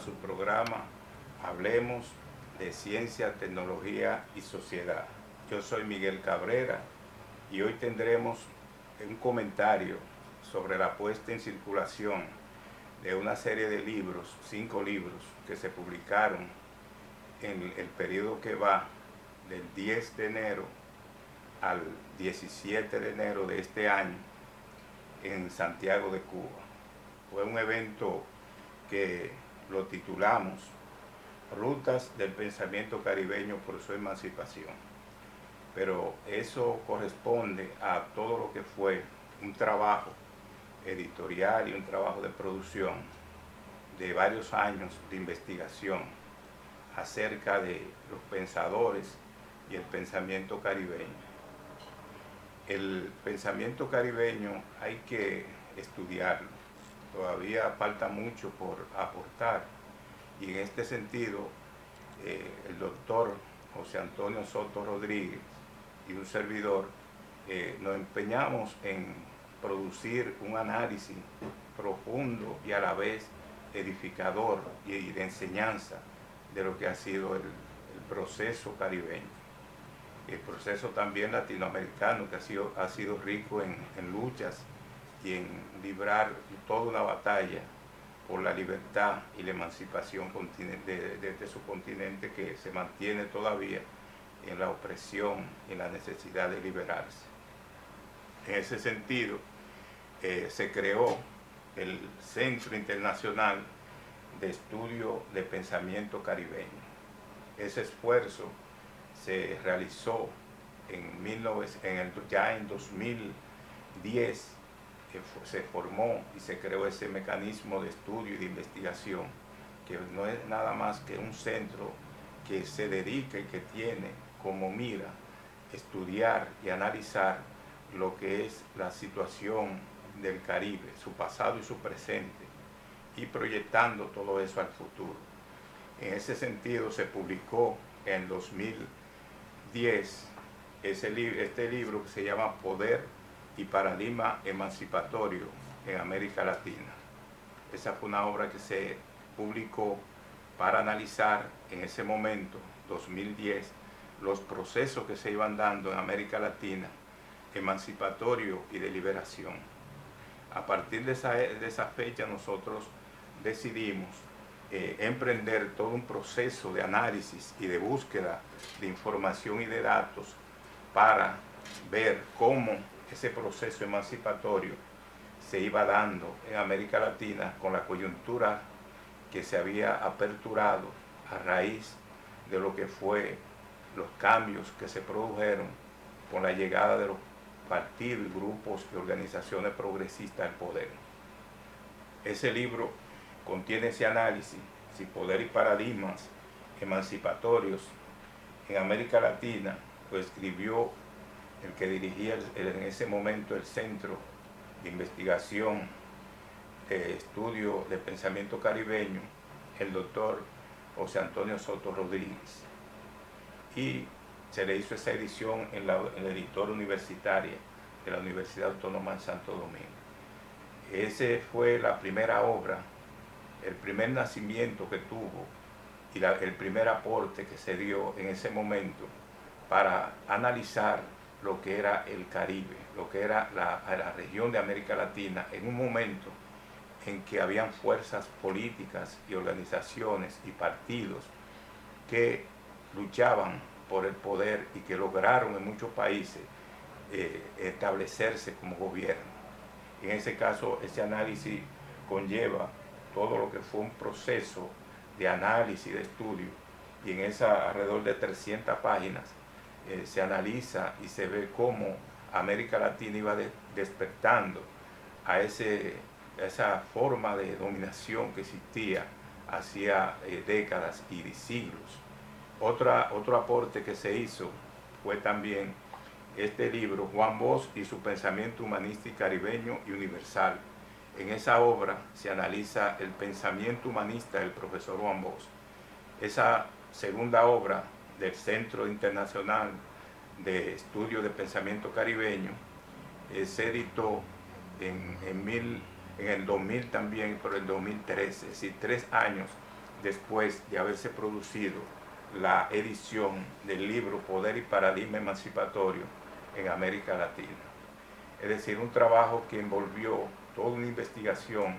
su programa Hablemos de Ciencia, Tecnología y Sociedad. Yo soy Miguel Cabrera y hoy tendremos un comentario sobre la puesta en circulación de una serie de libros, 5 libros que se publicaron en el periodo que va del 10 de enero al 17 de enero de este año en Santiago de Cuba. Fue un evento que lo titulamos Rutas del Pensamiento Caribeño por su Emancipación. Pero eso corresponde a todo lo que fue un trabajo editorial y un trabajo de producción de varios años de investigación acerca de los pensadores y el pensamiento caribeño. El pensamiento caribeño hay que estudiarlo, todavía falta mucho por aportar, y en este sentido el doctor José Antonio Soto Rodríguez y un servidor nos empeñamos en producir un análisis profundo y a la vez edificador y de enseñanza de lo que ha sido el proceso caribeño. El proceso también latinoamericano, que ha sido rico en luchas y en librar toda una batalla por la libertad y la emancipación de su continente, que se mantiene todavía en la opresión y en la necesidad de liberarse. En ese sentido, se creó el Centro Internacional de Estudio de Pensamiento Caribeño. Ese esfuerzo se realizó ya en 2010, se formó y se creó ese mecanismo de estudio y de investigación, que no es nada más que un centro que se dedica y que tiene como mira estudiar y analizar lo que es la situación del Caribe, su pasado y su presente, y proyectando todo eso al futuro. En ese sentido se publicó en 2010 este libro que se llama Poder y Paradigma Emancipatorio en América Latina. Esa fue una obra que se publicó para analizar en ese momento, 2010, los procesos que se iban dando en América Latina, emancipatorio y de liberación. A partir de esa fecha nosotros decidimos emprender todo un proceso de análisis y de búsqueda de información y de datos para ver cómo ese proceso emancipatorio se iba dando en América Latina con la coyuntura que se había aperturado a raíz de lo que fue los cambios que se produjeron con la llegada de los partidos, grupos y organizaciones progresistas al poder. Ese libro contiene ese análisis, si Poder y Paradigmas Emancipatorios en América Latina. Lo escribió el que dirigía en ese momento el Centro de Investigación Estudio de Pensamiento Caribeño, el doctor José Antonio Soto Rodríguez. Y se le hizo esa edición en la editora universitaria de la Universidad Autónoma de Santo Domingo. Esa fue la primera obra, el primer nacimiento que tuvo y el primer aporte que se dio en ese momento para analizar lo que era el Caribe, lo que era la región de América Latina, en un momento en que habían fuerzas políticas y organizaciones y partidos que luchaban por el poder y que lograron en muchos países establecerse como gobierno. En ese caso, ese análisis conlleva todo lo que fue un proceso de análisis, de estudio, y en esa alrededor de 300 páginas se analiza y se ve cómo América Latina iba despertando a esa forma de dominación que existía hacía décadas y siglos. Otro aporte que se hizo fue también este libro, Juan Bosch y su pensamiento humanista y caribeño y universal. En esa obra se analiza el pensamiento humanista del profesor Juan Bosch. Esa segunda obra del Centro Internacional de Estudio de Pensamiento Caribeño se editó en el 2000 también, por el 2013, es decir, 3 años después de haberse producido la edición del libro Poder y Paradigma Emancipatorio en América Latina. Es decir, un trabajo que envolvió toda una investigación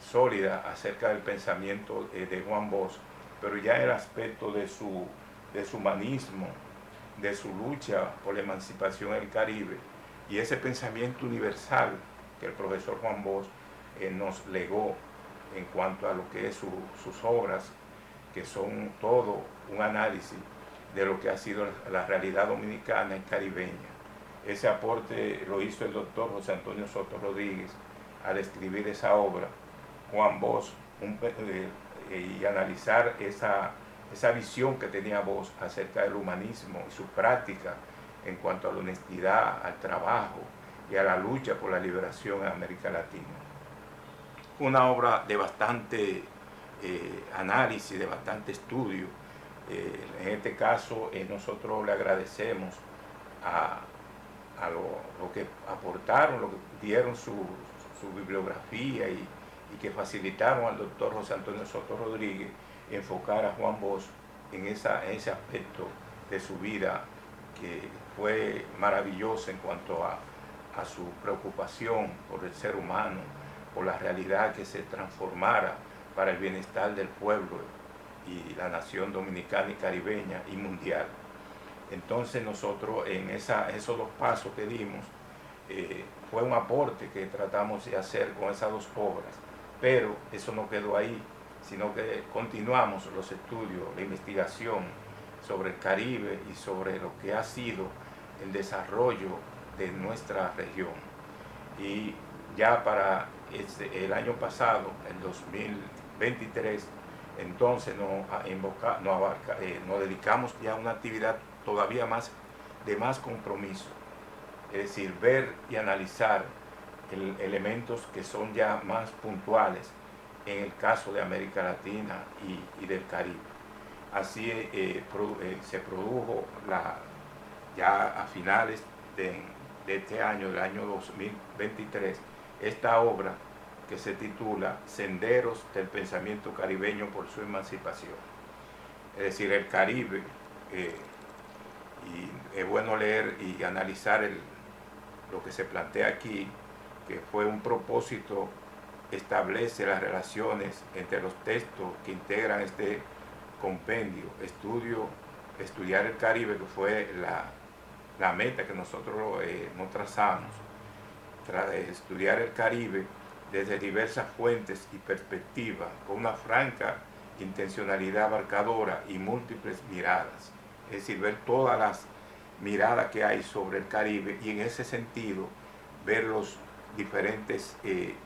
sólida acerca del pensamiento de Juan Bosch, pero ya el aspecto de su humanismo, de su lucha por la emancipación en el Caribe y ese pensamiento universal que el profesor Juan Bosch nos legó en cuanto a lo que es sus obras, que son todo un análisis de lo que ha sido la realidad dominicana y caribeña. Ese aporte lo hizo el doctor José Antonio Soto Rodríguez al escribir esa obra, Juan Bosch, y analizar esa visión que tenía Bosch acerca del humanismo y su práctica en cuanto a la honestidad, al trabajo y a la lucha por la liberación en América Latina. Una obra de bastante análisis, de bastante estudio. En este caso nosotros le agradecemos a lo que aportaron, lo que dieron su bibliografía y que facilitaron al doctor José Antonio Soto Rodríguez enfocar a Juan Bosch en ese aspecto de su vida que fue maravilloso en cuanto a su preocupación por el ser humano, por la realidad que se transformara para el bienestar del pueblo y la nación dominicana y caribeña y mundial. Entonces nosotros en esos dos pasos que dimos, fue un aporte que tratamos de hacer con esas dos obras, pero eso no quedó ahí, sino que continuamos los estudios, la investigación sobre el Caribe y sobre lo que ha sido el desarrollo de nuestra región. Y ya para el año pasado, en 2023, entonces nos dedicamos ya a una actividad todavía de más compromiso, es decir, ver y analizar elementos que son ya más puntuales en el caso de América Latina y del Caribe. Así se produjo ya a finales de este año, del año 2023, esta obra que se titula Senderos del Pensamiento Caribeño por su Emancipación. Es decir, el Caribe, y es bueno leer y analizar lo que se plantea aquí, que fue un propósito, establece las relaciones entre los textos que integran este compendio, estudiar el Caribe, que fue la meta que nosotros nos trazamos, estudiar el Caribe desde diversas fuentes y perspectivas, con una franca intencionalidad abarcadora y múltiples miradas. Es decir, ver todas las miradas que hay sobre el Caribe y en ese sentido ver los diferentes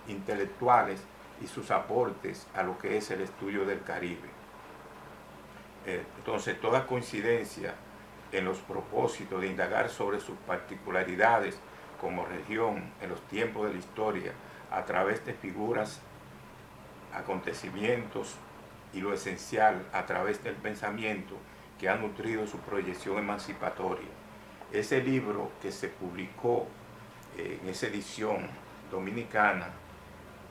intelectuales y sus aportes a lo que es el estudio del Caribe. Entonces, toda coincidencia en los propósitos de indagar sobre sus particularidades como región en los tiempos de la historia a través de figuras, acontecimientos y lo esencial a través del pensamiento que ha nutrido su proyección emancipatoria. Ese libro que se publicó en esa edición dominicana,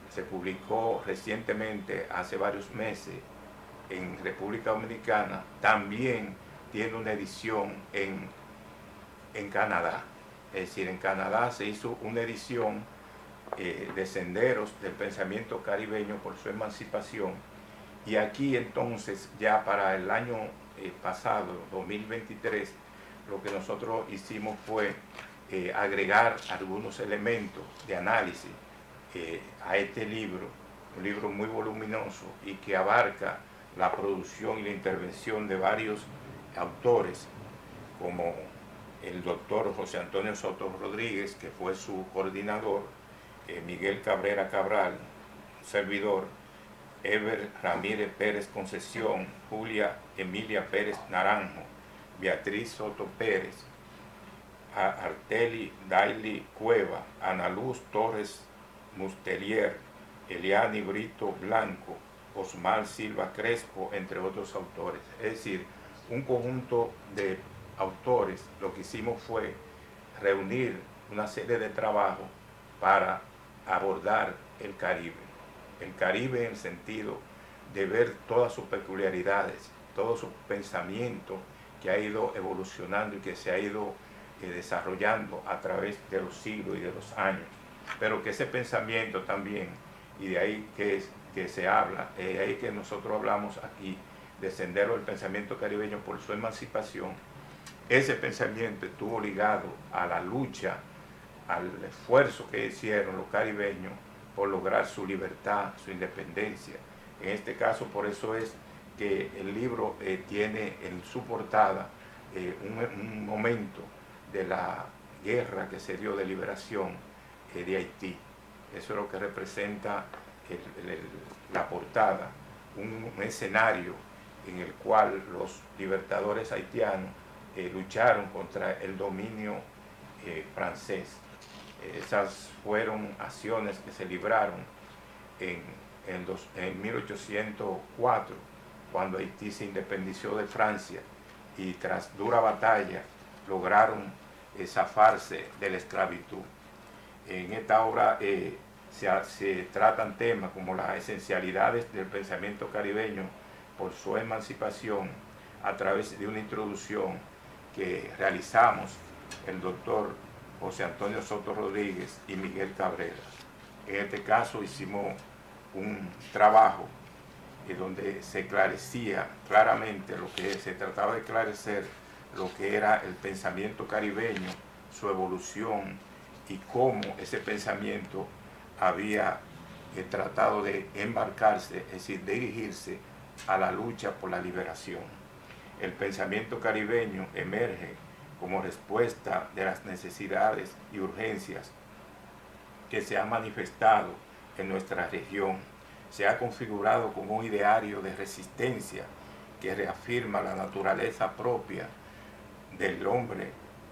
se publicó recientemente, hace varios meses, en República Dominicana, también tiene una edición en Canadá. Es decir, en Canadá se hizo una edición de Senderos del Pensamiento Caribeño por su Emancipación, y aquí entonces ya para el año pasado, 2023, lo que nosotros hicimos fue agregar algunos elementos de análisis a este libro, un libro muy voluminoso y que abarca la producción y la intervención de varios autores, como el doctor José Antonio Soto Rodríguez, que fue su coordinador, Miguel Cabrera Cabral, servidor, Eber Ramírez Pérez Concesión, Julia Emilia Pérez Naranjo, Beatriz Soto Pérez, Arteli Daily Cueva, Ana Luz Torres Mustelier, Eliani Brito Blanco, Osmar Silva Crespo, entre otros autores. Es decir, un conjunto de autores. Lo que hicimos fue reunir una serie de trabajos para abordar el Caribe en el sentido de ver todas sus peculiaridades, todo su pensamiento que ha ido evolucionando y que se ha ido desarrollando a través de los siglos y de los años, pero que ese pensamiento también, y de ahí que se habla, ahí que nosotros hablamos aquí de Sendero del Pensamiento Caribeño por su emancipación, ese pensamiento estuvo ligado a la lucha, al esfuerzo que hicieron los caribeños por lograr su libertad, su independencia. En este caso, por eso es que el libro tiene en su portada un momento de la guerra que se dio de liberación de Haití. Eso es lo que representa la portada, un escenario en el cual los libertadores haitianos lucharon contra el dominio francés. Esas fueron acciones que se libraron en 1804, cuando Haití se independició de Francia, y tras dura batalla lograron zafarse de la esclavitud. En esta obra se tratan temas como las esencialidades del pensamiento caribeño por su emancipación, a través de una introducción que realizamos el doctor José Antonio Soto Rodríguez y Miguel Cabrera. En este caso hicimos un trabajo donde se esclarecía claramente lo que se trataba de esclarecer, lo que era el pensamiento caribeño, su evolución y cómo ese pensamiento había tratado de embarcarse, es decir, dirigirse a la lucha por la liberación. El pensamiento caribeño emerge como respuesta de las necesidades y urgencias que se han manifestado en nuestra región. Se ha configurado como un ideario de resistencia que reafirma la naturaleza propia del hombre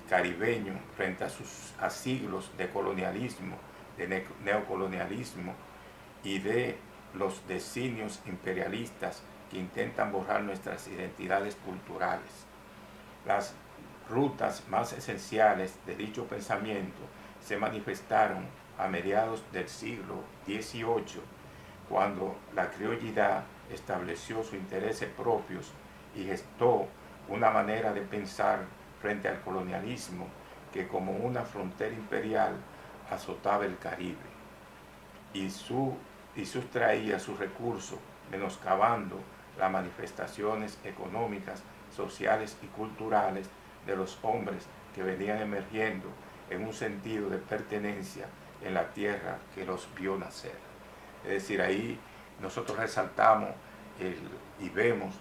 caribeño frente a siglos de colonialismo, de neocolonialismo y de los designios imperialistas que intentan borrar nuestras identidades culturales. Las rutas más esenciales de dicho pensamiento se manifestaron a mediados del siglo XVIII, cuando la criollidad estableció sus intereses propios y gestó una manera de pensar frente al colonialismo que como una frontera imperial azotaba el Caribe y sustraía sus recursos, menoscabando las manifestaciones económicas, sociales y culturales de los hombres que venían emergiendo en un sentido de pertenencia en la tierra que los vio nacer. Es decir, ahí nosotros resaltamos y vemos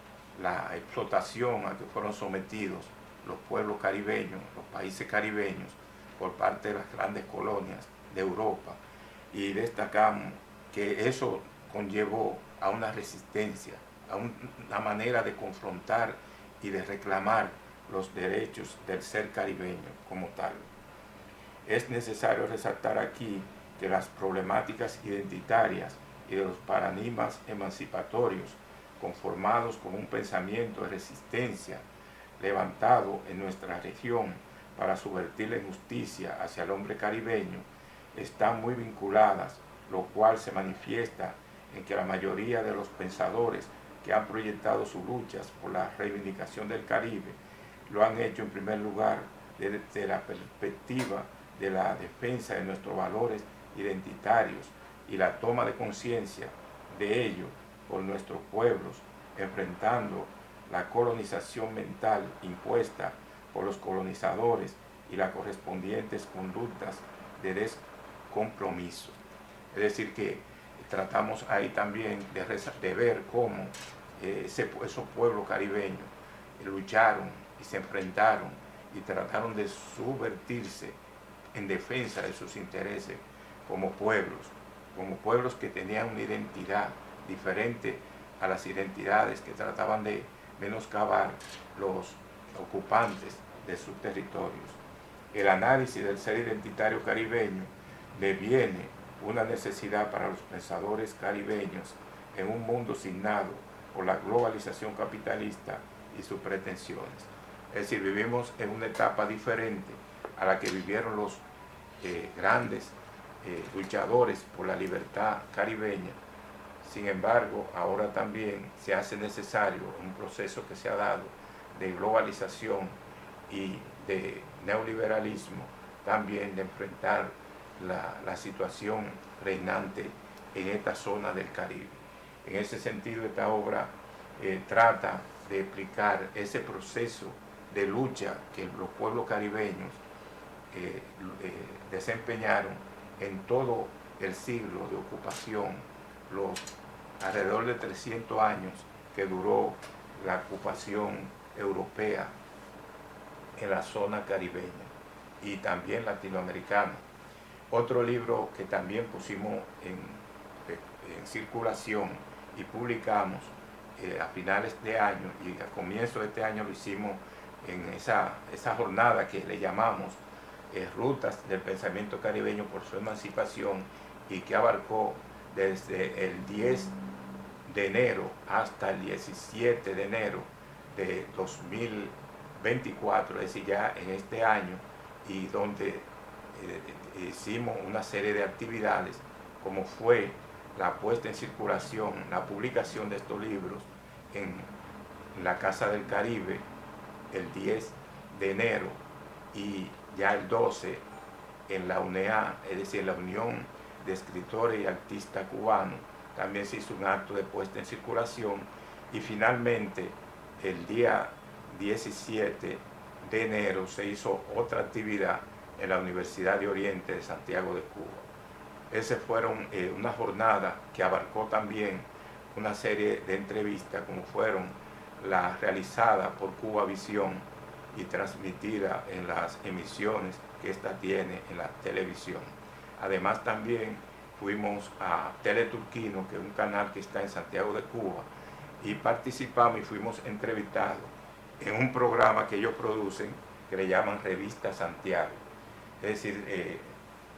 la explotación a que fueron sometidos los pueblos caribeños, los países caribeños, por parte de las grandes colonias de Europa, y destacamos que eso conllevó a una resistencia, a una manera de confrontar y de reclamar los derechos del ser caribeño como tal. Es necesario resaltar aquí que las problemáticas identitarias y de los paradigmas emancipatorios conformados con un pensamiento de resistencia levantado en nuestra región para subvertir la injusticia hacia el hombre caribeño están muy vinculadas, lo cual se manifiesta en que la mayoría de los pensadores que han proyectado sus luchas por la reivindicación del Caribe lo han hecho en primer lugar desde la perspectiva de la defensa de nuestros valores identitarios y la toma de conciencia de ello por nuestros pueblos, enfrentando la colonización mental impuesta por los colonizadores y las correspondientes conductas de descompromiso. Es decir, que tratamos ahí también de ver cómo esos pueblos caribeños lucharon y se enfrentaron y trataron de subvertirse en defensa de sus intereses como pueblos que tenían una identidad diferente a las identidades que trataban de menoscabar los ocupantes de sus territorios. El análisis del ser identitario caribeño deviene una necesidad para los pensadores caribeños en un mundo signado por la globalización capitalista y sus pretensiones. Es decir, vivimos en una etapa diferente a la que vivieron los grandes luchadores por la libertad caribeña, Sin embargo, ahora también se hace necesario un proceso que se ha dado de globalización y de neoliberalismo, también de enfrentar la situación reinante en esta zona del Caribe. En ese sentido, esta obra trata de explicar ese proceso de lucha que los pueblos caribeños desempeñaron en todo el siglo de ocupación, los alrededor de 300 años que duró la ocupación europea en la zona caribeña y también latinoamericana. Otro libro que también pusimos en circulación y publicamos a finales de año y a comienzo de este año lo hicimos en esa jornada que le llamamos Rutas del Pensamiento Caribeño por su Emancipación, y que abarcó desde el 10 de enero hasta el 17 de enero de 2024, es decir, ya en este año, y donde hicimos una serie de actividades como fue la puesta en circulación, la publicación de estos libros en la Casa del Caribe el 10 de enero y ya el 12 en la UNEA, es decir, la Unión de Escritores y Artistas Cubanos, también se hizo un acto de puesta en circulación, y finalmente el día 17 de enero se hizo otra actividad en la Universidad de Oriente de Santiago de Cuba. Esas fueron una jornada que abarcó también una serie de entrevistas, como fueron las realizadas por Cuba Visión y transmitidas en las emisiones que ésta tiene en la televisión. Además, también fuimos a Teleturquino, que es un canal que está en Santiago de Cuba, y participamos y fuimos entrevistados en un programa que ellos producen que le llaman Revista Santiago. Es decir,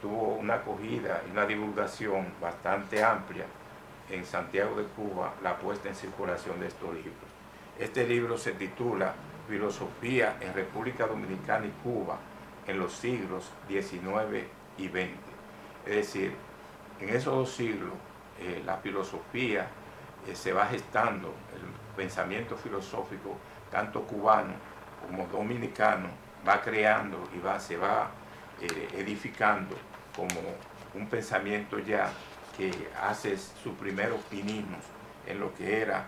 tuvo una acogida y una divulgación bastante amplia en Santiago de Cuba la puesta en circulación de estos libros. Este libro se titula Filosofía en República Dominicana y Cuba en los siglos XIX y XX. Es decir, en esos dos siglos la filosofía se va gestando, el pensamiento filosófico, tanto cubano como dominicano, va creando y se va edificando como un pensamiento ya que hace sus primeros pininos en lo que era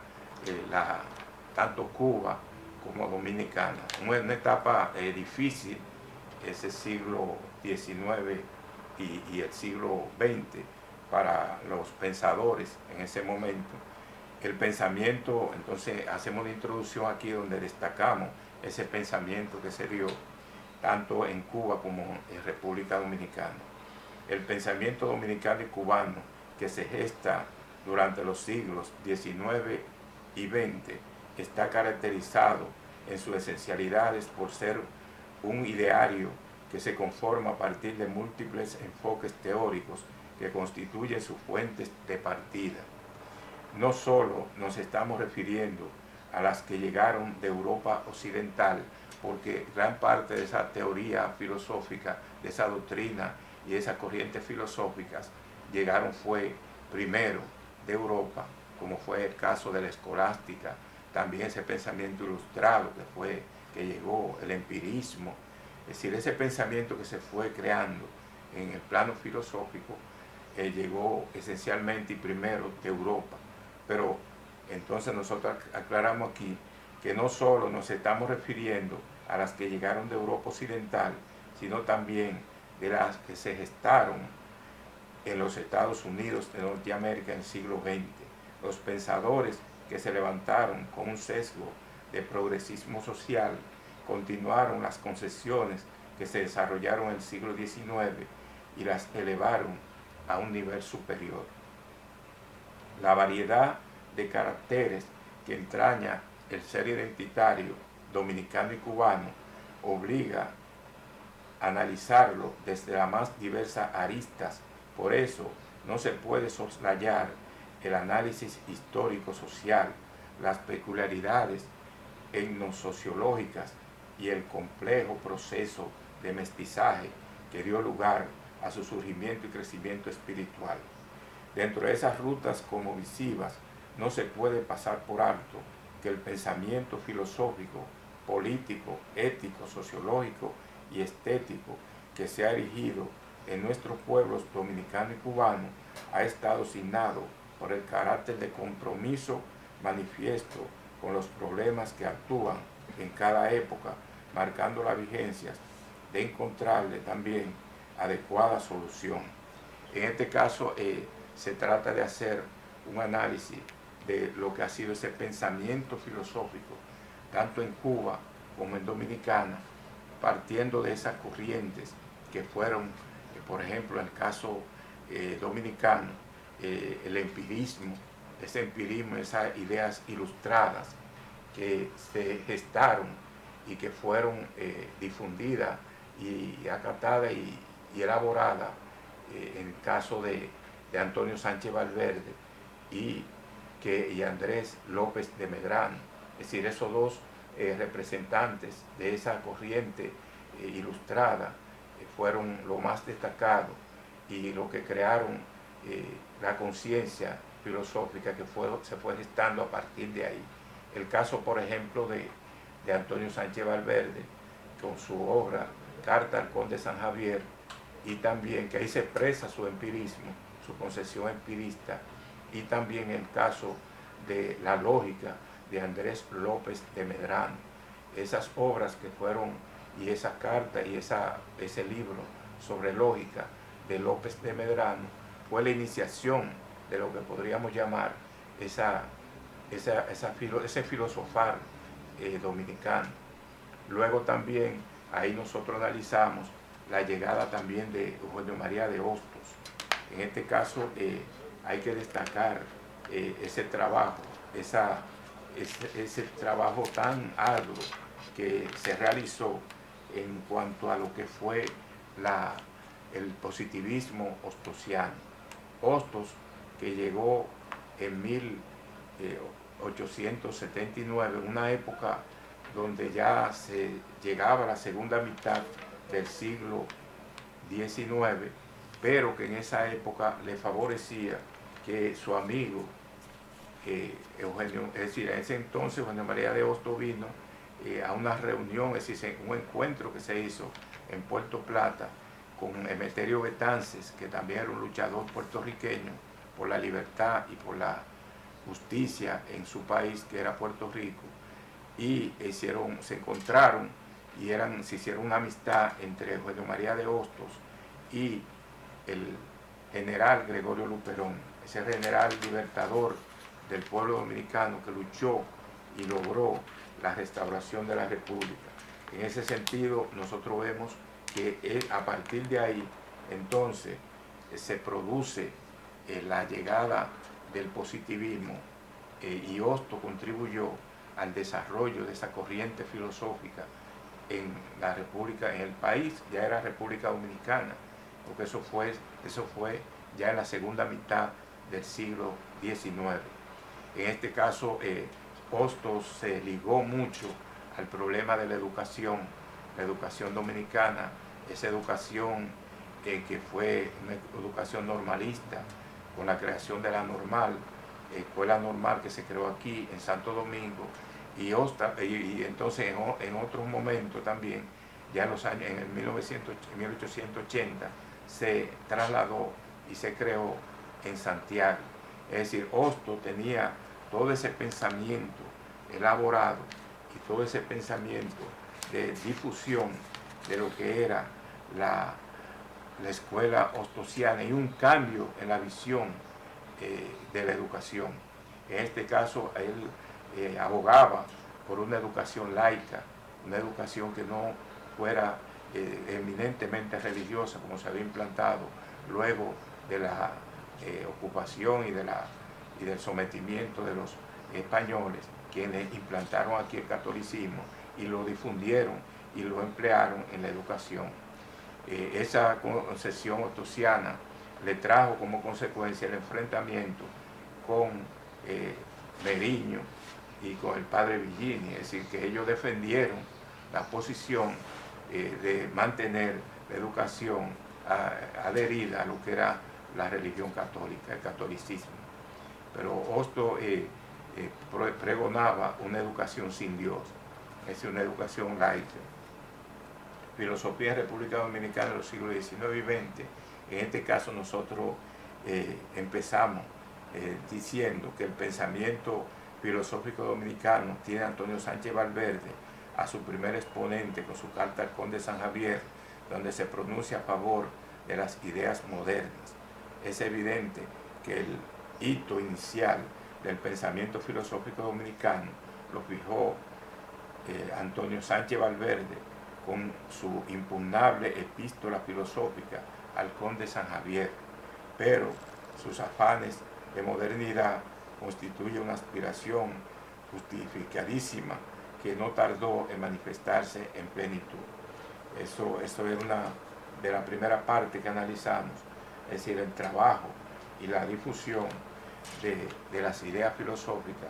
tanto Cuba como Dominicana. Una etapa difícil, ese siglo XIX y el siglo XX para los pensadores en ese momento. El pensamiento, entonces hacemos una introducción aquí donde destacamos ese pensamiento que se dio tanto en Cuba como en República Dominicana. El pensamiento dominicano y cubano que se gesta durante los siglos XIX y XX está caracterizado en sus esencialidades por ser un ideario que se conforma a partir de múltiples enfoques teóricos que constituyen sus fuentes de partida. No solo nos estamos refiriendo a las que llegaron de Europa Occidental, porque gran parte de esa teoría filosófica, de esa doctrina y de esas corrientes filosóficas fue primero de Europa, como fue el caso de la escolástica, también ese pensamiento ilustrado que llegó, el empirismo, es decir, ese pensamiento que se fue creando en el plano filosófico llegó esencialmente y primero de Europa. Pero entonces nosotros aclaramos aquí que no solo nos estamos refiriendo a las que llegaron de Europa Occidental, sino también de las que se gestaron en los Estados Unidos de Norteamérica en el siglo XX. Los pensadores que se levantaron con un sesgo de progresismo social continuaron las concesiones que se desarrollaron en el siglo XIX y las elevaron a un nivel superior. La variedad de caracteres que entraña el ser identitario dominicano y cubano obliga a analizarlo desde las más diversas aristas. Por eso no se puede soslayar el análisis histórico-social, las peculiaridades etnosociológicas y el complejo proceso de mestizaje que dio lugar a su surgimiento y crecimiento espiritual. Dentro de esas rutas cosmovisivas no se puede pasar por alto que el pensamiento filosófico, político, ético, sociológico y estético que se ha erigido en nuestros pueblos dominicano y cubano ha estado signado por el carácter de compromiso manifiesto con los problemas que actúan en cada época, marcando la vigencia de encontrarle también adecuada solución. En este caso se trata de hacer un análisis de lo que ha sido ese pensamiento filosófico, tanto en Cuba como en Dominicana, partiendo de esas corrientes que fueron, por ejemplo, en el caso dominicano, el empirismo, ese empirismo, esas ideas ilustradas que se gestaron y que fueron difundidas y acatadas y elaboradas en el caso de Antonio Sánchez Valverde y Andrés López de Medrano. Es decir, esos dos representantes de esa corriente ilustrada fueron lo más destacado y lo que crearon la conciencia filosófica que se fue gestando a partir de ahí. El caso, por ejemplo, de Antonio Sánchez Valverde, con su obra Carta al Conde San Javier, y también que ahí se expresa su empirismo, su concepción empirista, y también el caso de la lógica de Andrés López de Medrano. Esas obras que fueron, y esa carta y ese libro sobre lógica de López de Medrano, fue la iniciación de lo que podríamos llamar ese filosofar dominicano. Luego también ahí nosotros analizamos la llegada también de Eugenio María de Hostos. En este caso hay que destacar ese trabajo, ese trabajo tan arduo que se realizó en cuanto a lo que fue el positivismo hostosiano. Hostos, que llegó en 1879, una época donde ya se llegaba a la segunda mitad del siglo XIX, pero que en esa época le favorecía que su amigo Eugenio, es decir, en ese entonces Eugenio María de Hostos vino a una reunión, es decir, un encuentro que se hizo en Puerto Plata con Emeterio Betances, que también era un luchador puertorriqueño por la libertad y por la justicia en su país, que era Puerto Rico, y se encontraron y se hicieron una amistad entre Eugenio María de Hostos y el general Gregorio Luperón, ese general libertador del pueblo dominicano que luchó y logró la restauración de la República. En ese sentido, nosotros vemos que a partir de ahí, entonces, se produce la llegada del positivismo y Hostos contribuyó al desarrollo de esa corriente filosófica en la República, en el país, ya era República Dominicana, porque eso fue ya en la segunda mitad del siglo XIX. En este caso, Hostos se ligó mucho al problema de la educación dominicana, esa educación que fue una educación normalista, con la creación de la Normal, escuela normal que se creó aquí en Santo Domingo, y entonces en otros momentos también, ya en los años, en 1880, se trasladó y se creó en Santiago. Es decir, Hostos tenía todo ese pensamiento elaborado y todo ese pensamiento de difusión de lo que era la escuela hostosiana y un cambio en la visión de la educación. En este caso, él abogaba por una educación laica, una educación que no fuera eminentemente religiosa, como se había implantado luego de la ocupación y del sometimiento de los españoles, quienes implantaron aquí el catolicismo y lo difundieron y lo emplearon en la educación. Esa concepción hostosiana le trajo como consecuencia el enfrentamiento con Meriño y con el padre Villini, es decir, que ellos defendieron la posición de mantener la educación adherida a lo que era la religión católica, el catolicismo. Pero Hostos pregonaba una educación sin Dios, es decir, una educación laica. Filosofía en República Dominicana en los siglos XIX y XX. En este caso nosotros empezamos diciendo que el pensamiento filosófico dominicano tiene Antonio Sánchez Valverde a su primer exponente con su carta al conde San Javier, donde se pronuncia a favor de las ideas modernas. Es evidente que el hito inicial del pensamiento filosófico dominicano lo fijó Antonio Sánchez Valverde con su impugnable epístola filosófica al conde San Javier, pero sus afanes de modernidad constituyen una aspiración justificadísima que no tardó en manifestarse en plenitud. Eso es una de la primera parte que analizamos, es decir, el trabajo y la difusión de las ideas filosóficas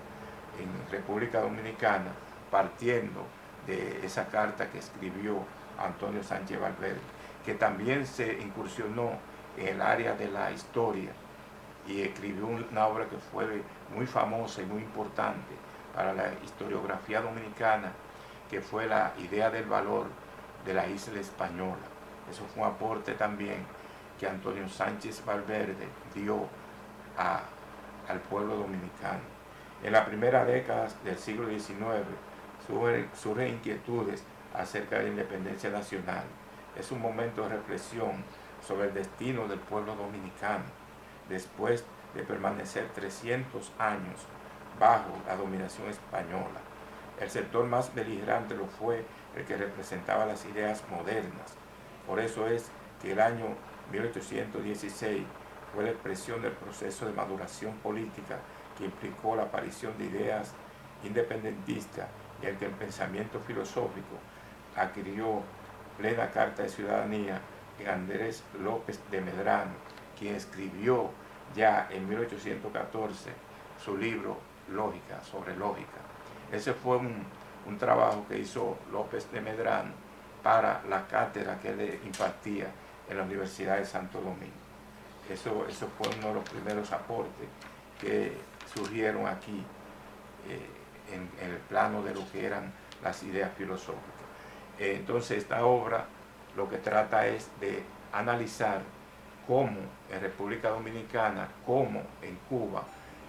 en República Dominicana, partiendo de esa carta que escribió Antonio Sánchez Valverde, que también se incursionó en el área de la historia y escribió una obra que fue muy famosa y muy importante para la historiografía dominicana, que fue la idea del valor de la isla española. Eso fue un aporte también que Antonio Sánchez Valverde dio al pueblo dominicano. En la primera década del siglo XIX surgen inquietudes acerca de la independencia nacional. Es un momento de reflexión sobre el destino del pueblo dominicano, después de permanecer 300 años bajo la dominación española. El sector más beligerante lo fue el que representaba las ideas modernas. Por eso es que el año 1816 fue la expresión del proceso de maduración política que implicó la aparición de ideas independentistas y el que el pensamiento filosófico adquirió plena carta de ciudadanía en Andrés López de Medrano, quien escribió ya en 1814 su libro Lógica, sobre lógica. Ese fue un trabajo que hizo López de Medrano para la cátedra que él impartía en la Universidad de Santo Domingo. Eso fue uno de los primeros aportes que surgieron aquí en el plano de lo que eran las ideas filosóficas. Entonces esta obra lo que trata es de analizar cómo en República Dominicana, cómo en Cuba,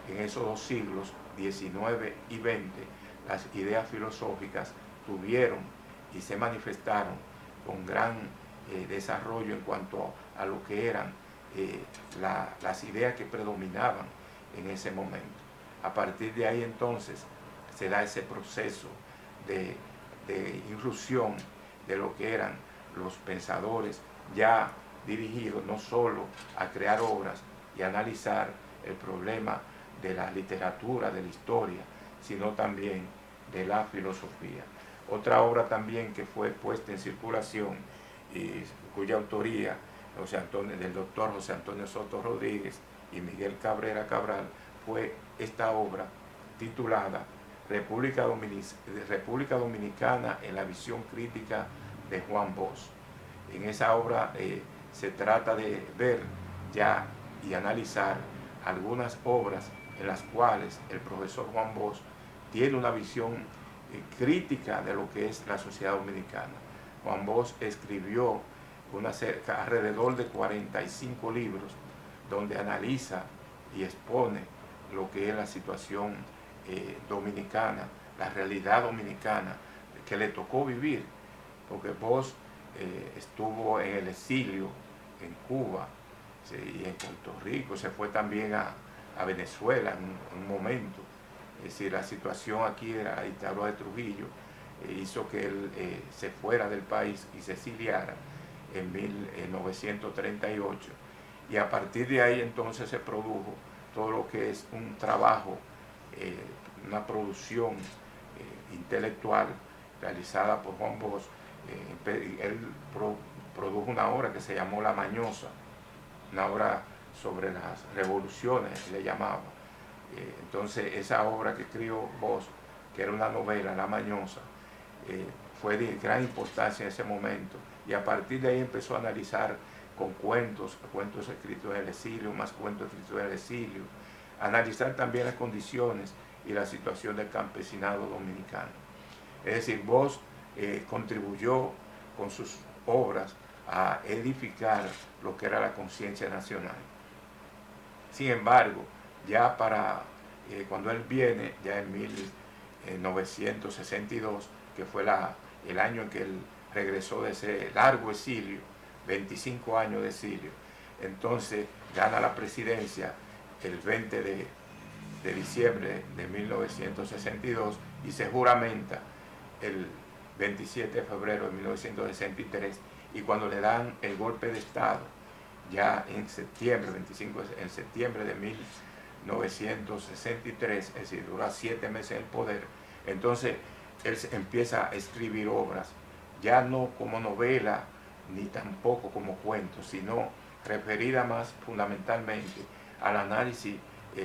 en esos dos siglos, XIX y XX, las ideas filosóficas tuvieron y se manifestaron con gran desarrollo en cuanto a lo que eran las ideas que predominaban en ese momento. A partir de ahí entonces se da ese proceso de irrupción de lo que eran los pensadores ya dirigidos no solo a crear obras y analizar el problema de la literatura, de la historia, sino también de la filosofía. Otra obra también que fue puesta en circulación y cuya autoría del doctor José Antonio Soto Rodríguez y Miguel Cabrera Cabral fue esta obra titulada República Dominicana en la visión crítica de Juan Bosch. En esa obra se trata de ver ya y analizar algunas obras en las cuales el profesor Juan Bosch tiene una visión crítica de lo que es la sociedad dominicana. Juan Bosch escribió alrededor de 45 libros donde analiza y expone lo que es la situación dominicana, la realidad dominicana que le tocó vivir, porque Bosch estuvo en el exilio en Cuba y en Puerto Rico, se fue también a Venezuela en un momento. Es decir, la situación aquí de la dictadura de Trujillo hizo que él se fuera del país y se exiliara en 1938. Y a partir de ahí entonces se produjo todo lo que es un trabajo, una producción intelectual realizada por Juan Bosch. Él produjo una obra que se llamó La Mañosa, una obra sobre las revoluciones, le llamaba. Entonces esa obra que escribió Bosch, que era una novela, La Mañosa, fue de gran importancia en ese momento, y a partir de ahí empezó a analizar con cuentos escritos en el exilio, más cuentos escritos en el exilio, analizar también las condiciones y la situación del campesinado dominicano. Es decir, Bosch contribuyó con sus obras a edificar lo que era la conciencia nacional. Sin embargo, ya para cuando él viene, ya en 1962, que fue el año en que él regresó de ese largo exilio, 25 años de exilio, entonces gana la presidencia el 20 de diciembre de 1962 y se juramenta el 27 de febrero de 1963, y cuando le dan el golpe de Estado, ya en septiembre, 25 en septiembre de 1963, es decir, dura 7 meses en el poder, entonces él empieza a escribir obras, ya no como novela, ni tampoco como cuentos, sino referida más fundamentalmente al análisis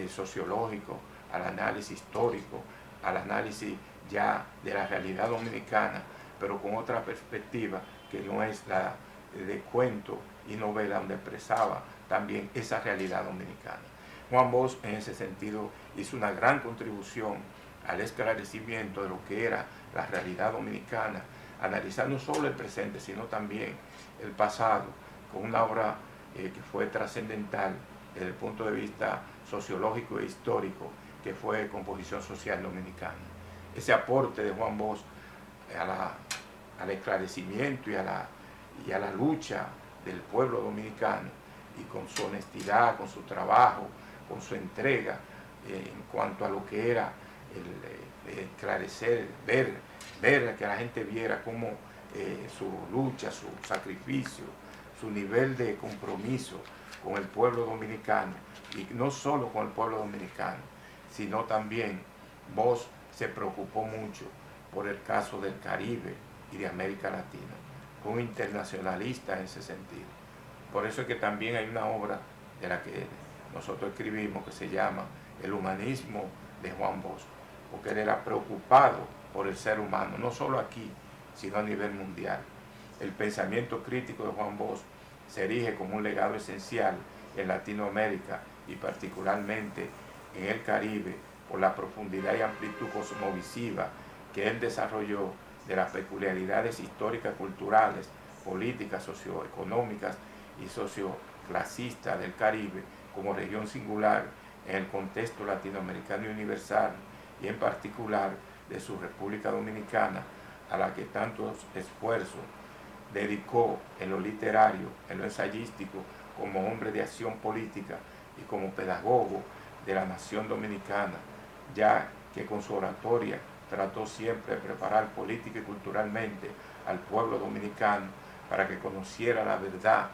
sociológico, al análisis histórico, al análisis ya de la realidad dominicana, pero con otra perspectiva que no es la de cuento y novela, donde expresaba también esa realidad dominicana. Juan Bosch en ese sentido hizo una gran contribución al esclarecimiento de lo que era la realidad dominicana, analizar no solo el presente, sino también el pasado, con una obra que fue trascendental desde el punto de vista sociológico e histórico, que fue Composición Social Dominicana. Ese aporte de Juan Bosch al esclarecimiento y a la lucha del pueblo dominicano, y con su honestidad, con su trabajo, con su entrega en cuanto a lo que era el esclarecer, ver que la gente viera cómo su lucha, su sacrificio, su nivel de compromiso con el pueblo dominicano, y no solo con el pueblo dominicano, sino también Bosch se preocupó mucho por el caso del Caribe y de América Latina. Fue un internacionalista en ese sentido. Por eso es que también hay una obra de la que nosotros escribimos que se llama El humanismo de Juan Bosch, porque él era preocupado por el ser humano, no solo aquí, sino a nivel mundial. El pensamiento crítico de Juan Bosch se erige como un legado esencial en Latinoamérica y particularmente en el Caribe, por la profundidad y amplitud cosmovisiva que él desarrolló de las peculiaridades históricas, culturales, políticas, socioeconómicas y socioclasistas del Caribe como región singular en el contexto latinoamericano y universal, y en particular de su República Dominicana, a la que tantos esfuerzos dedicó en lo literario, en lo ensayístico, como hombre de acción política y como pedagogo de la nación dominicana, ya que con su oratoria trató siempre de preparar política y culturalmente al pueblo dominicano para que conociera la verdad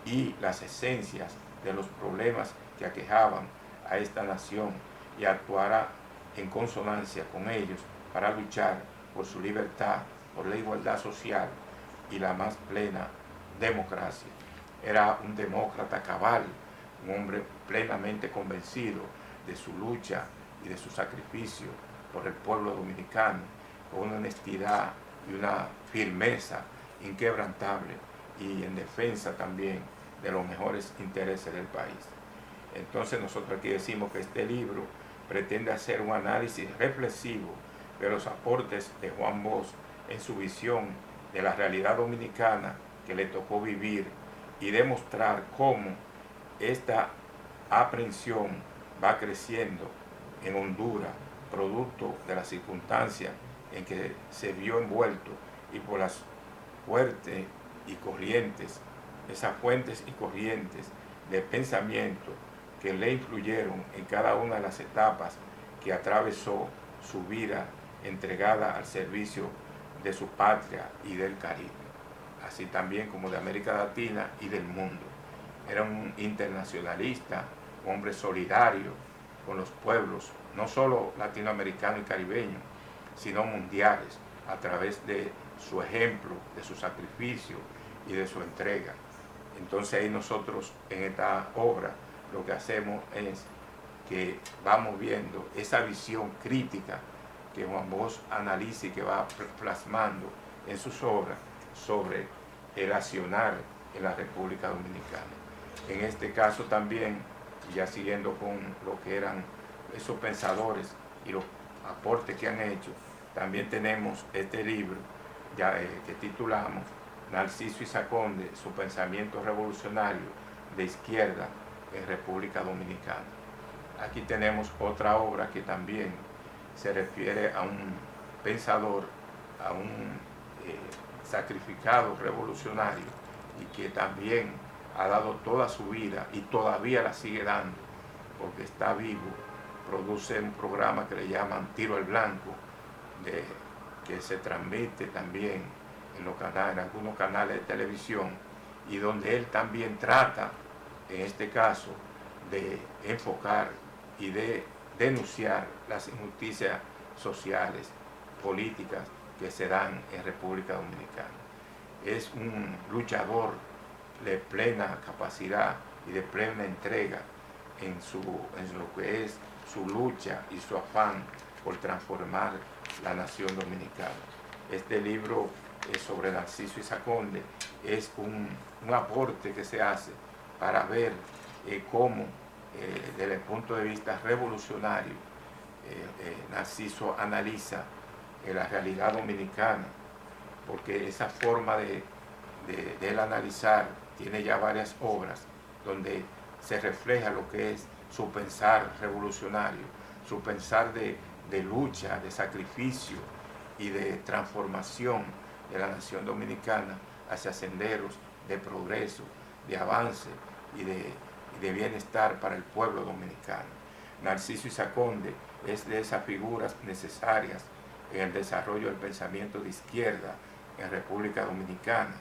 y las esencias de los problemas que aquejaban a esta nación, y actuara en consonancia con ellos para luchar por su libertad, por la igualdad social y la más plena democracia. Era un demócrata cabal, un hombre plenamente convencido de su lucha y de su sacrificio por el pueblo dominicano, con una honestidad y una firmeza inquebrantable, y en defensa también de los mejores intereses del país. Entonces nosotros aquí decimos que este libro pretende hacer un análisis reflexivo de los aportes de Juan Bosch en su visión de la realidad dominicana que le tocó vivir, y demostrar cómo esta aprehensión va creciendo en Honduras, producto de las circunstancias en que se vio envuelto, y por las fuertes y corrientes, esas fuentes y corrientes de pensamiento que le influyeron en cada una de las etapas que atravesó su vida entregada al servicio de su patria y del Caribe, así también como de América Latina y del mundo. Era un internacionalista, un hombre solidario con los pueblos, no solo latinoamericanos y caribeños, sino mundiales, a través de su ejemplo, de su sacrificio y de su entrega. Entonces ahí nosotros en esta obra lo que hacemos es que vamos viendo esa visión crítica que Juan Bosch analiza y que va plasmando en sus obras sobre el accionar en la República Dominicana. En este caso también, ya siguiendo con lo que eran esos pensadores y los aportes que han hecho, también tenemos este libro que titulamos Narciso Izaconde, su pensamiento revolucionario de izquierda en República Dominicana. Aquí tenemos otra obra que también se refiere a un pensador, a un sacrificado revolucionario, y que también ha dado toda su vida y todavía la sigue dando porque está vivo. Produce un programa que le llaman Tiro al Blanco, que se transmite también en algunos canales de televisión, y donde él también trata, en este caso, de enfocar y de denunciar las injusticias sociales, políticas que se dan en República Dominicana. Es un luchador de plena capacidad y de plena entrega en lo que es su lucha y su afán por transformar la nación dominicana. Este libro sobre Narciso Izaconde es un aporte que se hace para ver cómo, desde el punto de vista revolucionario, Narciso analiza la realidad dominicana, porque esa forma de él analizar tiene ya varias obras donde se refleja lo que es su pensar revolucionario, su pensar de lucha, de sacrificio y de transformación de la nación dominicana hacia senderos de progreso, de avance y de bienestar para el pueblo dominicano. Narciso Izaconde es de esas figuras necesarias en el desarrollo del pensamiento de izquierda en República Dominicana,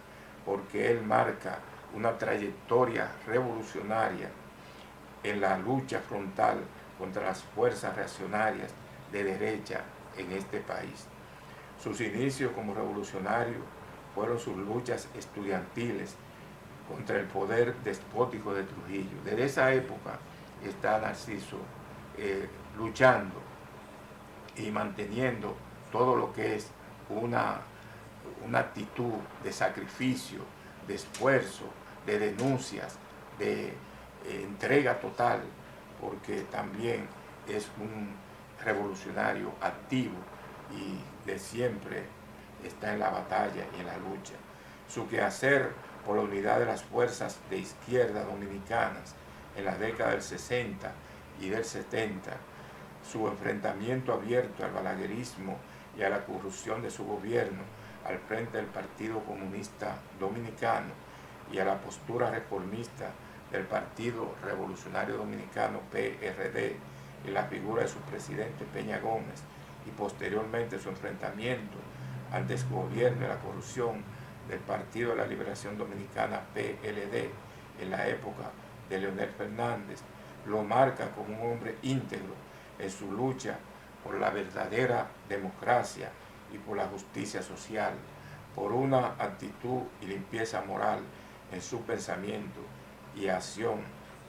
porque él marca una trayectoria revolucionaria en la lucha frontal contra las fuerzas reaccionarias de derecha en este país. Sus inicios como revolucionario fueron sus luchas estudiantiles contra el poder despótico de Trujillo. Desde esa época está Narciso luchando y manteniendo todo lo que es una actitud de sacrificio, de esfuerzo, de denuncias, de entrega total, porque también es un revolucionario activo y de siempre está en la batalla y en la lucha. Su quehacer por la unidad de las fuerzas de izquierda dominicanas en la década del 60 y del 70, su enfrentamiento abierto al balaguerismo y a la corrupción de su gobierno al frente del Partido Comunista Dominicano y a la postura reformista del Partido Revolucionario Dominicano, PRD, y la figura de su presidente Peña Gómez, y posteriormente su enfrentamiento ante su gobierno y la corrupción del Partido de la Liberación Dominicana, PLD, en la época de Leonel Fernández, lo marca como un hombre íntegro en su lucha por la verdadera democracia y por la justicia social, por una actitud y limpieza moral en su pensamiento y acción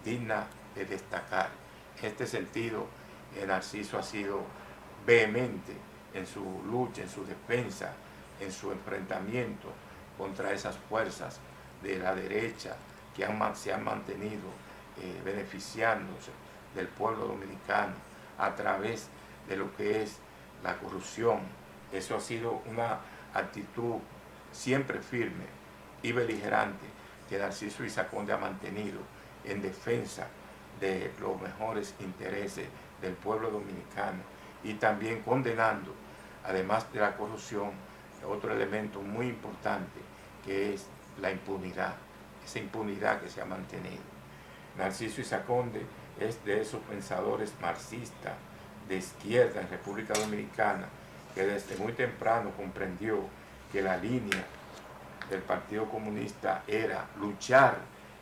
digna de destacar. En este sentido, Narciso ha sido vehemente en su lucha, en su defensa, en su enfrentamiento contra esas fuerzas de la derecha que se han mantenido beneficiándose del pueblo dominicano a través de lo que es la corrupción. Eso ha sido una actitud siempre firme y beligerante que Narciso Izaconde ha mantenido en defensa de los mejores intereses del pueblo dominicano, y también condenando, además de la corrupción, otro elemento muy importante que es la impunidad, esa impunidad que se ha mantenido. Narciso Izaconde es de esos pensadores marxistas de izquierda en República Dominicana que desde muy temprano comprendió que la línea del Partido Comunista era luchar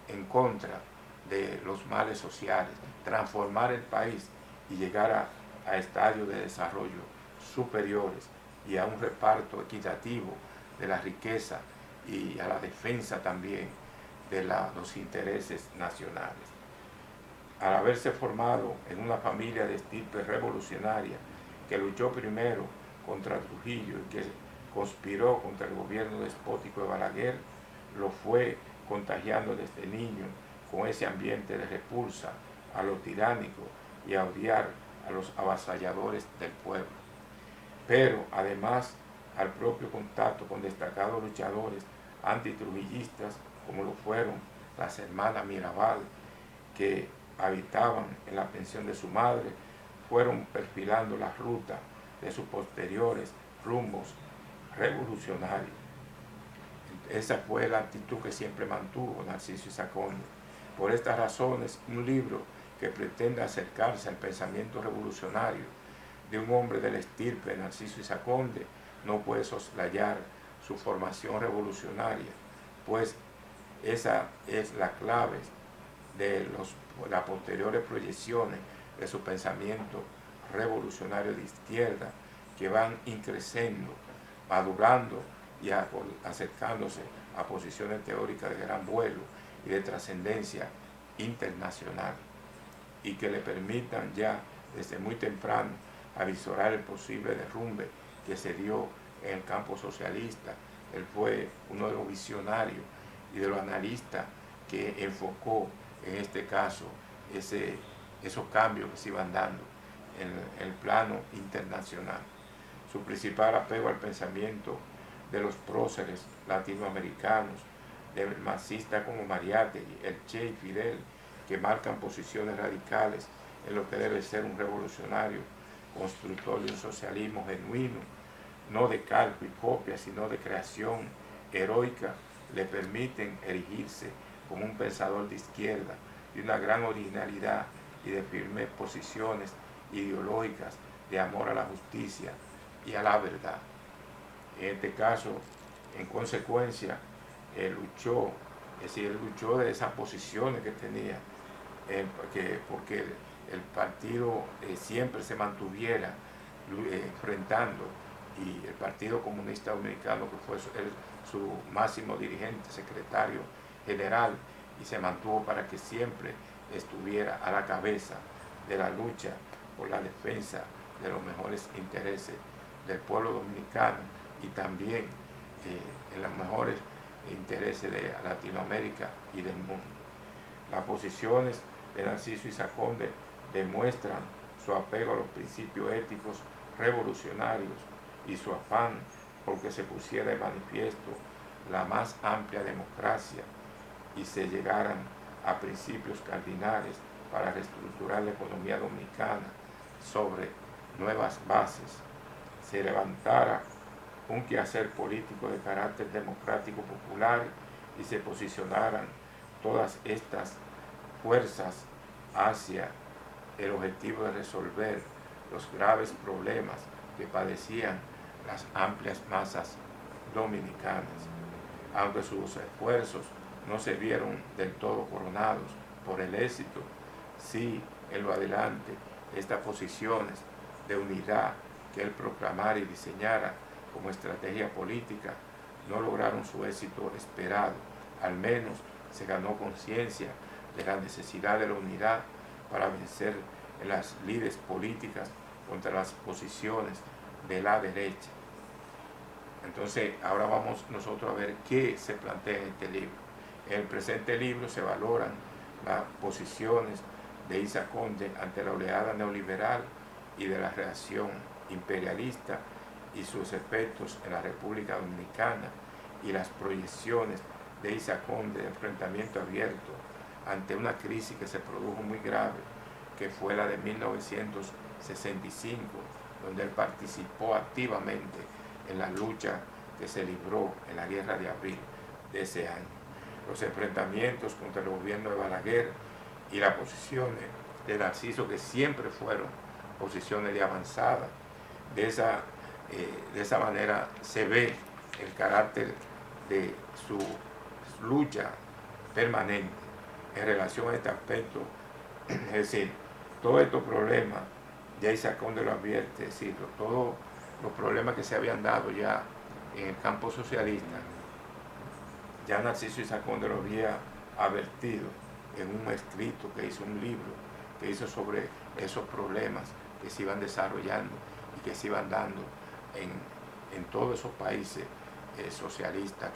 en contra de los males sociales, transformar el país y llegar a estadios de desarrollo superiores y a un reparto equitativo de la riqueza y a la defensa también de los intereses nacionales. Al haberse formado en una familia de estirpe revolucionaria que luchó primero contra Trujillo y que conspiró contra el gobierno despótico de Balaguer, lo fue contagiando desde niño con ese ambiente de repulsa a lo tiránico y a odiar a los avasalladores del pueblo. Pero además al propio contacto con destacados luchadores antitrujillistas como lo fueron las hermanas Mirabal, que habitaban en la pensión de su madre, fueron perfilando la ruta de sus posteriores rumbos revolucionarios. Esa fue la actitud que siempre mantuvo Narciso Isaac Conde. Por estas razones, un libro que pretende acercarse al pensamiento revolucionario de un hombre del estirpe de Narciso Isaac Conde no puede soslayar su formación revolucionaria, pues esa es la clave de las posteriores proyecciones de su pensamiento revolucionario de izquierda, que van increciendo, madurando y acercándose a posiciones teóricas de gran vuelo y de trascendencia internacional, y que le permitan ya desde muy temprano avisorar el posible derrumbe que se dio en el campo socialista. Él fue uno de los visionarios y de los analistas que enfocó en este caso esos cambios que se iban dando en el plano internacional. Su principal apego al pensamiento de los próceres latinoamericanos, del marxista como Mariátegui, el Che y Fidel, que marcan posiciones radicales en lo que debe ser un revolucionario constructor de un socialismo genuino, no de calco y copia, sino de creación heroica, le permiten erigirse como un pensador de izquierda, de una gran originalidad y de firmes posiciones ideológicas de amor a la justicia y a la verdad. En este caso, en consecuencia, él luchó de esas posiciones que tenía, porque el partido siempre se mantuviera enfrentando, y el Partido Comunista Dominicano, que fue su máximo dirigente, secretario general, y se mantuvo para que siempre estuviera a la cabeza de la lucha por la defensa de los mejores intereses del pueblo dominicano y también en los mejores intereses de Latinoamérica y del mundo. Las posiciones de Narciso Isaac Conde demuestran su apego a los principios éticos revolucionarios y su afán porque se pusiera de manifiesto la más amplia democracia y se llegaran a principios cardinales para reestructurar la economía dominicana sobre nuevas bases, se levantara un quehacer político de carácter democrático popular y se posicionaran todas estas fuerzas hacia el objetivo de resolver los graves problemas que padecían las amplias masas dominicanas. Aunque sus esfuerzos no se vieron del todo coronados por el éxito, sí en lo adelante estas posiciones de unidad que él proclamara y diseñara como estrategia política no lograron su éxito esperado. Al menos se ganó conciencia de la necesidad de la unidad para vencer en las lides políticas contra las posiciones de la derecha. Entonces, ahora vamos nosotros a ver qué se plantea en este libro. En el presente libro se valoran las posiciones de Isaac Conde ante la oleada neoliberal y de la reacción imperialista y sus efectos en la República Dominicana, y las proyecciones de Isaac Conde de enfrentamiento abierto ante una crisis que se produjo muy grave, que fue la de 1965, donde él participó activamente en la lucha que se libró en la Guerra de Abril de ese año. Los enfrentamientos contra el gobierno de Balaguer y las posiciones de Narciso, que siempre fueron posiciones de avanzada. De esa manera se ve el carácter de su lucha permanente en relación a este aspecto. Es decir, todos estos problemas, ya Isaac Conde lo advierte, es decir, todos los problemas que se habían dado ya en el campo socialista, ya Narciso Isaac Conde lo había advertido en un escrito que hizo, un libro que hizo sobre esos problemas que se iban desarrollando y que se iban dando en todos esos países socialistas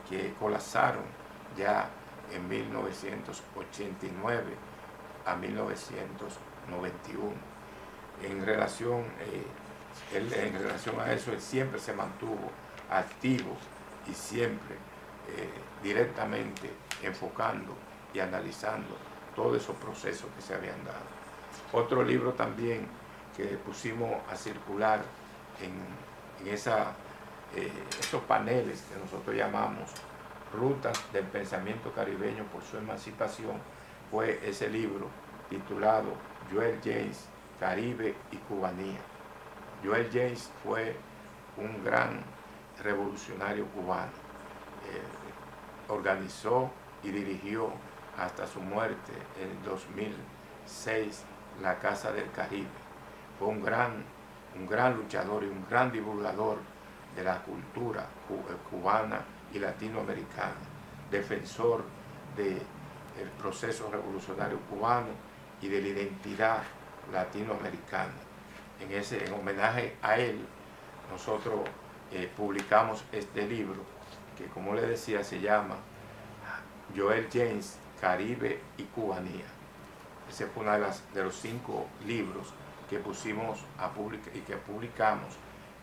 que colapsaron ya en 1989 a 1991. En relación a eso, él siempre se mantuvo activo y siempre directamente enfocando y analizando todos esos procesos que se habían dado. Otro libro también que pusimos a circular en esos paneles que nosotros llamamos Rutas del Pensamiento Caribeño por su Emancipación fue ese libro titulado Joel James, Caribe y Cubanía. Joel James fue un gran revolucionario cubano. Organizó y dirigió hasta su muerte en 2006 la Casa del Caribe. Fue un gran luchador y un gran divulgador de la cultura cubana y latinoamericana, defensor del proceso revolucionario cubano y de la identidad latinoamericana. En homenaje a él, nosotros publicamos este libro que, como le decía, se llama Joel James, Caribe y Cubanía. Ese fue uno de los 5 libros que pusimos a publicar y que publicamos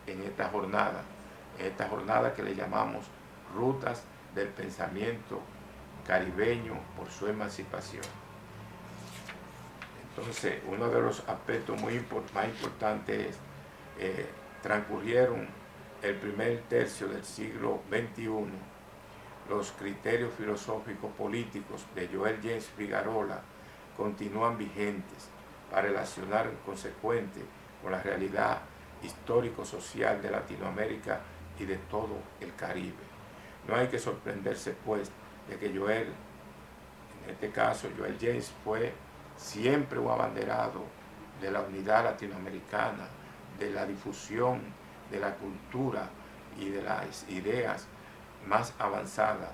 en esta jornada que le llamamos Rutas del Pensamiento Caribeño por su Emancipación. Entonces, uno de los aspectos más importantes es, transcurrieron el primer tercio del siglo XXI, los criterios filosóficos políticos de Joel James Figueroa continúan vigentes para relacionar en consecuente con la realidad histórico-social de Latinoamérica y de todo el Caribe. No hay que sorprenderse, pues, de que Joel, en este caso Joel James, fue siempre un abanderado de la unidad latinoamericana, de la difusión de la cultura y de las ideas más avanzadas,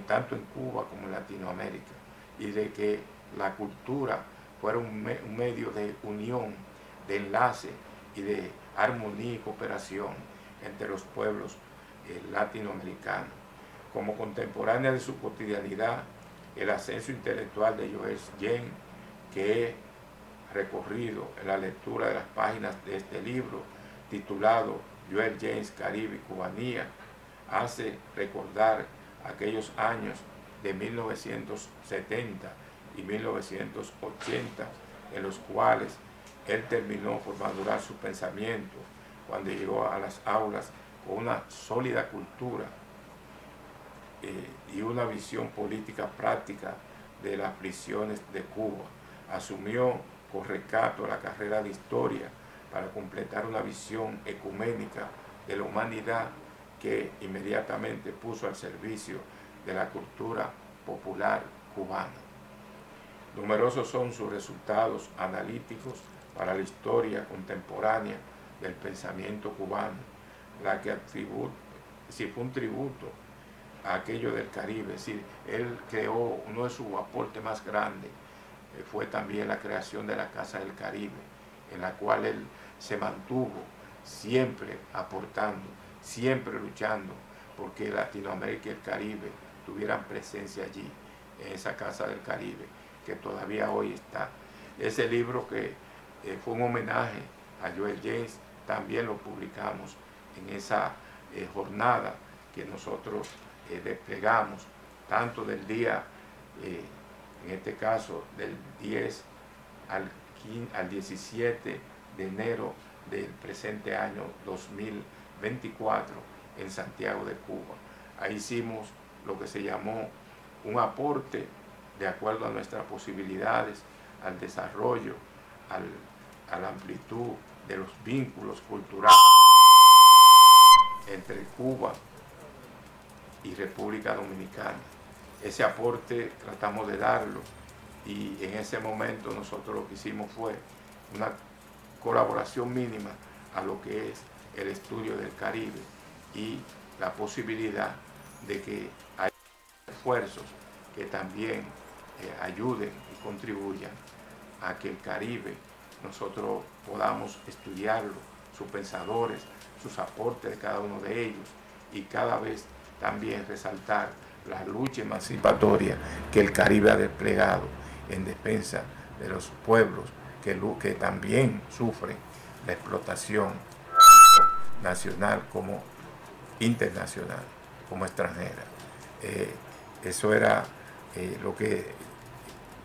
tanto en Cuba como en Latinoamérica, y de que la cultura fuera un medio de unión, de enlace y de armonía y cooperación entre los pueblos latinoamericanos. Como contemporánea de su cotidianidad, el ascenso intelectual de Joel James, que he recorrido en la lectura de las páginas de este libro titulado Joel James, Caribe y Cubanía, hace recordar aquellos años de 1970 y 1980 en los cuales él terminó por madurar su pensamiento cuando llegó a las aulas con una sólida cultura y una visión política práctica de las prisiones de Cuba. Asumió con recato la carrera de historia para completar una visión ecuménica de la humanidad que inmediatamente puso al servicio de la cultura popular cubana. Numerosos son sus resultados analíticos para la historia contemporánea del pensamiento cubano, la que fue un tributo a aquello del Caribe. Es decir, él creó, uno de sus aportes más grandes fue también la creación de la Casa del Caribe, en la cual él se mantuvo siempre aportando, siempre luchando porque Latinoamérica y el Caribe tuvieran presencia allí, en esa Casa del Caribe, que todavía hoy está. Ese libro que fue un homenaje a Joel James, también lo publicamos en esa jornada que nosotros desplegamos, tanto del día, en este caso, del 10 al 17 de enero del presente año 2024 en Santiago de Cuba. Ahí hicimos lo que se llamó un aporte de acuerdo a nuestras posibilidades, al desarrollo, a la amplitud de los vínculos culturales entre Cuba y República Dominicana. Ese aporte tratamos de darlo y en ese momento nosotros lo que hicimos fue una colaboración mínima a lo que es el estudio del Caribe y la posibilidad de que haya esfuerzos que también ayuden y contribuyan a que el Caribe nosotros podamos estudiarlo, sus pensadores, sus aportes de cada uno de ellos y cada vez también resaltar la lucha emancipatoria que el Caribe ha desplegado en defensa de los pueblos que también sufren la explotación nacional como internacional, como extranjera. Eso era lo que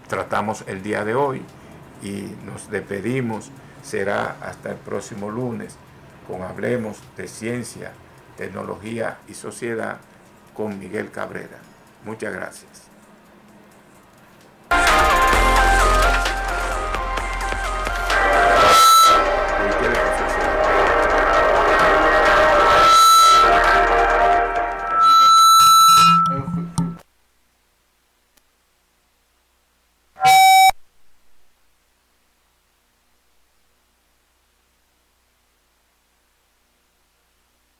tratamos el día de hoy y nos despedimos. Será hasta el próximo lunes con Hablemos de Ciencia, Tecnología y Sociedad con Miguel Cabrera. Muchas gracias.